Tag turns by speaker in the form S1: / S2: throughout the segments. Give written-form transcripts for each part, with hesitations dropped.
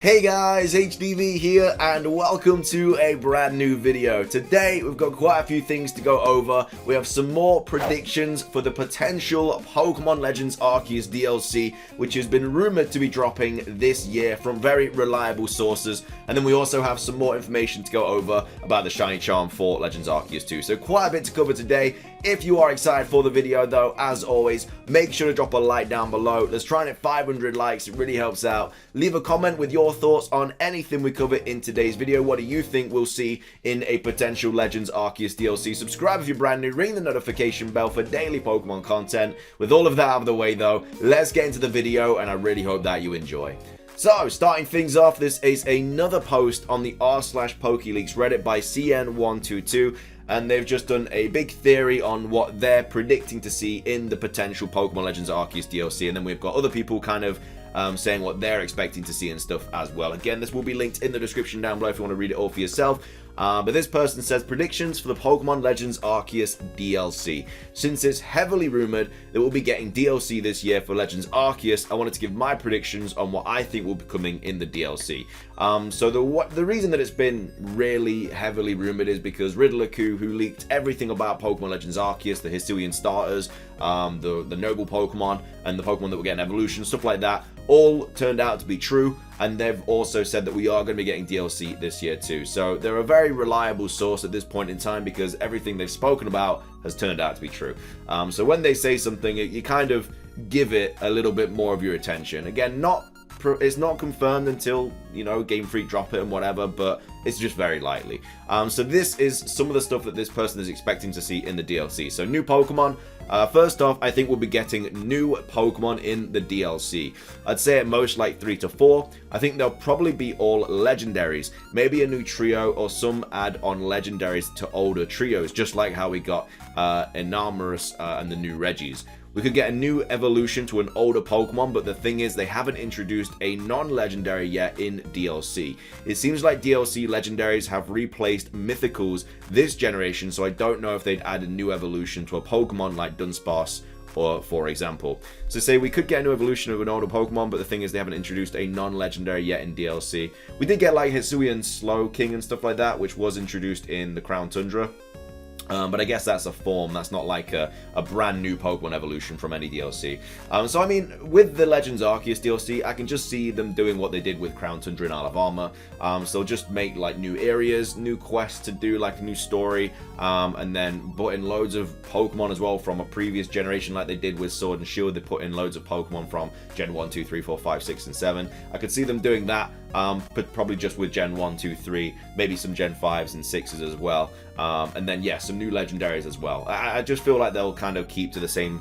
S1: Hey guys, HDvee here and welcome to a brand new video. Today we've got quite a few things to go over. We have some more predictions for the potential Pokemon Legends Arceus DLC, which has been rumored to be dropping this year from very reliable sources. And then we also have some more information to go over about the Shiny Charm for Legends Arceus 2. So quite a bit to cover today. If you are excited for the video though, as always, make sure to drop a like down below. Let's try and hit 500 likes, it really helps out. Leave a comment with your thoughts on anything we cover in today's video. What do you think we'll see in a potential Legends Arceus DLC? Subscribe if you're brand new, ring the notification bell for daily Pokemon content. With all of that out of the way though, let's get into the video and I really hope that you enjoy. So, starting things off, this is another post on the r/PokeLeaks Reddit by CN122. And they've just done a big theory on what they're predicting to see in the potential Pokemon Legends Arceus DLC. And then we've got other people kind of saying what they're expecting to see and stuff as well. Again, this will be linked in the description down below if you want to read it all for yourself. But this person says predictions for the Pokemon Legends Arceus DLC. Since it's heavily rumored that we'll be getting DLC this year for Legends Arceus, I wanted to give my predictions on what I think will be coming in the DLC. So the reason that it's been really heavily rumored is because Riddler-Ku, who leaked everything about Pokemon Legends Arceus, the Hisuian starters, the noble Pokemon, and the Pokemon that were getting evolution, stuff like that, all turned out to be true. And they've also said that we are going to be getting DLC this year too. So they're a very reliable source at this point in time because everything they've spoken about has turned out to be true. So when they say something, you kind of give it a little bit more of your attention. Again, it's not confirmed until, you know, Game Freak drop it and whatever, but it's just very likely. So this is some of the stuff that this person is expecting to see in the DLC. So new Pokemon. First off, I think we'll be getting new Pokemon in the DLC. I'd say at most like 3 to 4. I think they'll probably be all legendaries. Maybe a new trio or some add-on legendaries to older trios, just like how we got Enamourus and the new Regis. We could get a new evolution to an older Pokemon, but the thing is they haven't introduced a non-legendary yet in DLC. It seems like DLC legendaries have replaced mythicals this generation, so I don't know if they'd add a new evolution to a Pokemon like Dunsparce, for example. So say we could get a new evolution of an older Pokemon, but the thing is they haven't introduced a non-legendary yet in DLC. We did get like Hisui and Slowking and stuff like that, which was introduced in the Crown Tundra. But I guess that's a form, that's not like a brand new Pokemon evolution from any DLC. So I mean, with the Legends Arceus DLC, I can just see them doing what they did with Crown Tundra and Isle of Armor. So just make like new areas, new quests to do, like a new story, and then put in loads of Pokemon as well from a previous generation like they did with Sword and Shield. They put in loads of Pokemon from Gen 1, 2, 3, 4, 5, 6, and 7. I could see them doing that, but probably just with Gen 1, 2, 3, maybe some Gen 5s and 6s as well. And then, yeah, some new legendaries as well. I just feel like they'll kind of keep to the same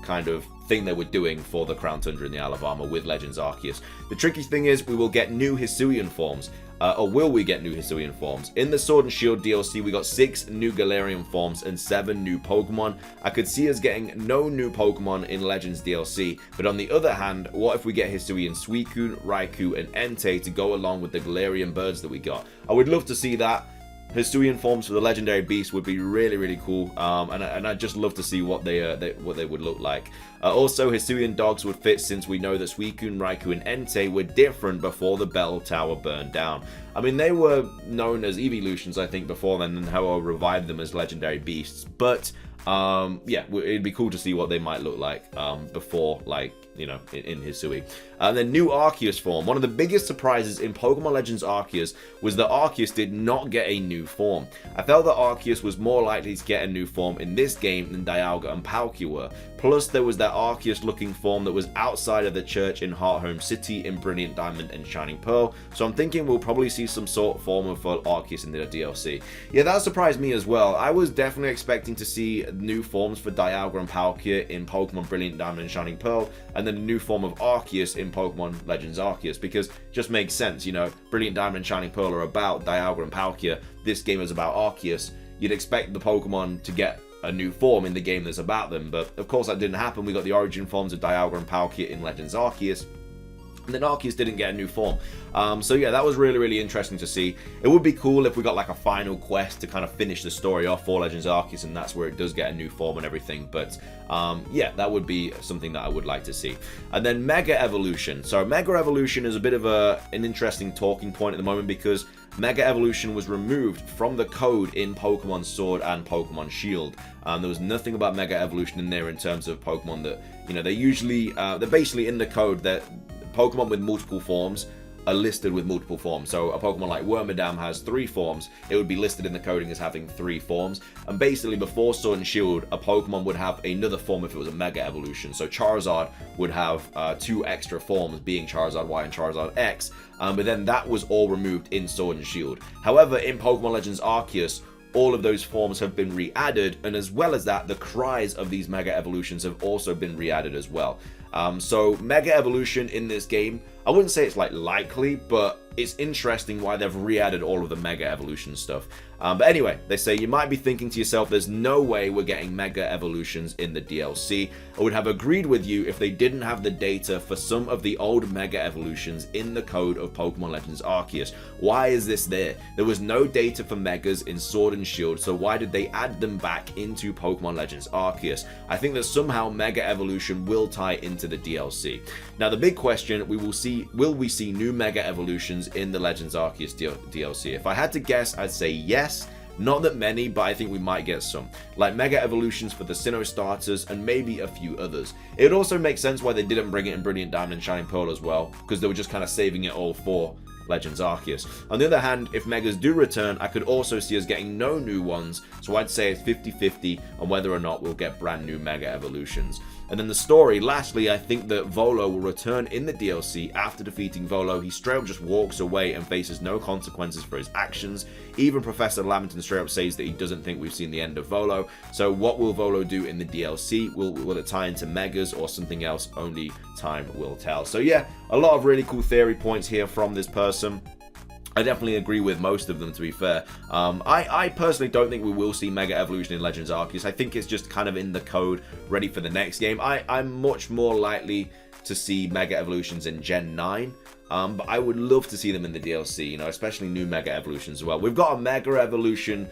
S1: kind of thing they were doing for the Crown Tundra and the Isle of Armor with Legends Arceus. The tricky thing is we will get new Hisuian forms. Or will we get new Hisuian forms? In the Sword and Shield DLC, we got 6 new Galarian forms and 7 new Pokemon. I could see us getting no new Pokemon in Legends DLC, but on the other hand, what if we get Hisuian Suicune, Raikou, and Entei to go along with the Galarian birds that we got? I would love to see that. Hisuian forms for the legendary beast would be really, really cool, and I'd just love to see what they would look like. Also, Hisuian dogs would fit since we know that Suicune, Raikou, and Entei were different before the Bell Tower burned down. I mean, they were known as evolutions, I think, before then, and how I revived them as legendary beasts. But yeah, it'd be cool to see what they might look like before, like, you know, in Hisui. And then new Arceus form. One of the biggest surprises in Pokemon Legends Arceus was that Arceus did not get a new form. I felt that Arceus was more likely to get a new form in this game than Dialga and Palkia were. Plus, there was that Arceus looking form that was outside of the church in Hearthome City in Brilliant Diamond and Shining Pearl. So I'm thinking we'll probably see some sort of form of Arceus in the DLC. Yeah, that surprised me as well. I was definitely expecting to see new forms for Dialga and Palkia in Pokemon Brilliant Diamond and Shining Pearl, and then a new form of Arceus in Pokemon Legends Arceus, because it just makes sense, you know, Brilliant Diamond and Shining Pearl are about Dialga and Palkia. This game is about Arceus. You'd expect the Pokemon to get a new form in the game that's about them, but of course that didn't happen. We got the origin forms of Dialga and Palkia in Legends Arceus. And then Arceus didn't get a new form. So yeah, that was really, really interesting to see. It would be cool if we got like a final quest to kind of finish the story off for Legends Arceus, and that's where it does get a new form and everything. But yeah, that would be something that I would like to see. And then Mega Evolution. So Mega Evolution is a bit of an interesting talking point at the moment, because Mega Evolution was removed from the code in Pokemon Sword and Pokemon Shield. There was nothing about Mega Evolution in there in terms of Pokemon that, you know, they usually, they're basically in the code that Pokemon with multiple forms are listed with multiple forms. So a Pokemon like Wormadam has 3 forms, it would be listed in the coding as having 3 forms. And basically before Sword and Shield, a Pokemon would have another form if it was a Mega Evolution. So Charizard would have 2 extra forms, being Charizard Y and Charizard X, but then that was all removed in Sword and Shield. However, in Pokemon Legends Arceus, all of those forms have been re-added, and as well as that, the cries of these Mega Evolutions have also been re-added as well. So Mega Evolution in this game, I wouldn't say it's like likely, but it's interesting why they've re-added all of the Mega Evolution stuff. But anyway, they say you might be thinking to yourself, there's no way we're getting Mega Evolutions in the DLC. I would have agreed with you if they didn't have the data for some of the old Mega Evolutions in the code of Pokemon Legends Arceus. Why is this there? There was no data for Megas in Sword and Shield, so why did they add them back into Pokemon Legends Arceus? I think that somehow Mega Evolution will tie into the DLC. Now the big question, will we see new Mega Evolutions in the Legends Arceus DLC? If I had to guess, I'd say yes. Not that many, but I think we might get some. Like Mega Evolutions for the Sinnoh starters and maybe a few others. It would also make sense why they didn't bring it in Brilliant Diamond and Shining Pearl as well, because they were just kind of saving it all for Legends Arceus. On the other hand, if Megas do return, I could also see us getting no new ones, so I'd say it's 50-50 on whether or not we'll get brand new Mega Evolutions. And then the story, lastly, I think that Volo will return in the DLC. After defeating Volo, he straight up just walks away and faces no consequences for his actions. Even Professor Lamington straight up says that he doesn't think we've seen the end of Volo. So what will Volo do in the DLC? Will it tie into Megas or something else? Only time will tell. So yeah, a lot of really cool theory points here from this person. I definitely agree with most of them, to be fair. I personally don't think we will see Mega Evolution in Legends Arceus. I think it's just kind of in the code, ready for the next game. I'm much more likely to see Mega Evolutions in Gen 9. But I would love to see them in the DLC, you know, especially new Mega Evolutions as well. We've got a Mega Evolution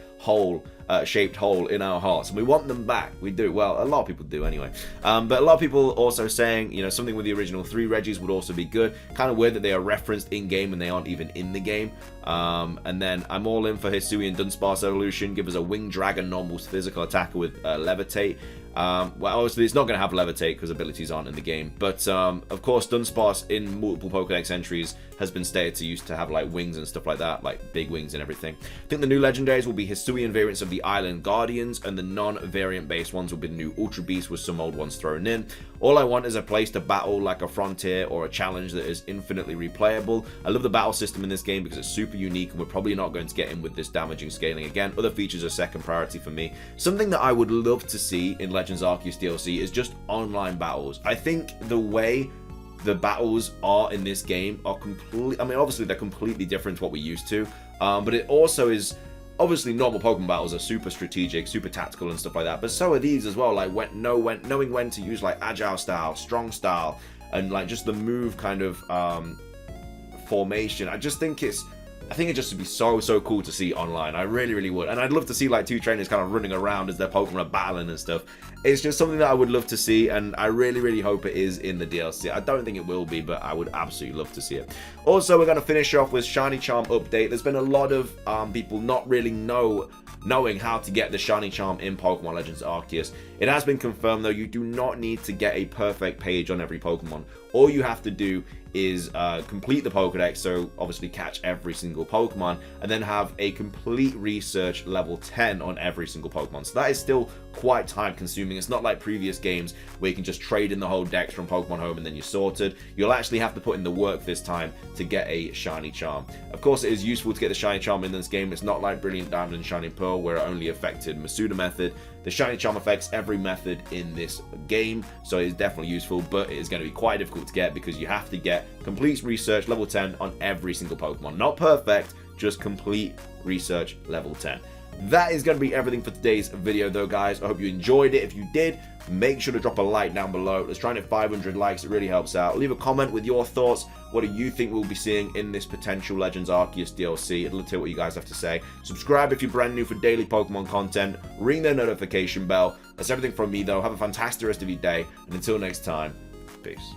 S1: shaped hole in our hearts, and we want them back. We do. Well, a lot of people do anyway. But a lot of people also saying, you know, something with the original 3 Regis would also be good. Kind of weird that they are referenced in-game and they aren't even in the game. And then I'm all in for Hisui and Dunsparce Evolution. Give us a Winged Dragon normal physical attacker with Levitate. Well, obviously it's not going to have Levitate because abilities aren't in the game, but of course Dunsparce in multiple Pokédex entries has been stated to used to have like wings and stuff like that, like big wings and everything. I think the new legendaries will be Hisuian variants of the Island Guardians, and the non-variant based ones will be the new Ultra Beast with some old ones thrown in. All I want is a place to battle like a Frontier or a challenge that is infinitely replayable. I love the battle system in this game because it's super unique, and we're probably not going to get in with this damaging scaling again. Other features are second priority for me. Something that I would love to see in Legends Arceus DLC is just online battles. I think the way the battles are in this game are completely, I mean, obviously they're completely different to what we used to, but it also is, obviously normal Pokemon battles are super strategic, super tactical and stuff like that, but so are these as well, like knowing when to use like agile style, strong style, and like just the move kind of formation. I think it just would be so cool to see online. I really would. And I'd love to see like 2 trainers kind of running around as their Pokemon are battling and stuff. It's just something that I would love to see, and I really hope it is in the DLC. I don't think it will be, but I would absolutely love to see it. Also, we're going to finish off with Shiny Charm update. There's been a lot of people not really knowing how to get the Shiny Charm in Pokemon Legends Arceus. It has been confirmed though, you do not need to get a perfect page on every Pokemon. All you have to do is complete the Pokédex, so obviously catch every single Pokemon, and then have a complete research level 10 on every single Pokemon. So that is still quite time consuming. It's not like previous games where you can just trade in the whole dex from Pokemon Home and then you're sorted. You'll actually have to put in the work this time to get a Shiny Charm. Of course, it is useful to get the Shiny Charm in this game. It's not like Brilliant Diamond and Shining Pearl where it only affected Masuda method. The Shiny Charm affects every method in this game, so it is definitely useful, but it is going to be quite difficult to get because you have to get complete research level 10 on every single Pokemon. Not perfect, just complete research level 10. That is going to be everything for today's video though, guys. I hope you enjoyed it. If you did, make sure to drop a like down below. Let's try and hit 500 likes. It really helps out. Leave a comment with your thoughts. What do you think we'll be seeing in this potential Legends Arceus DLC? I'd love to hear what you guys have to say. Subscribe if you're brand new for daily Pokemon content. Ring the notification bell. That's everything from me though. Have a fantastic rest of your day. And until next time, peace.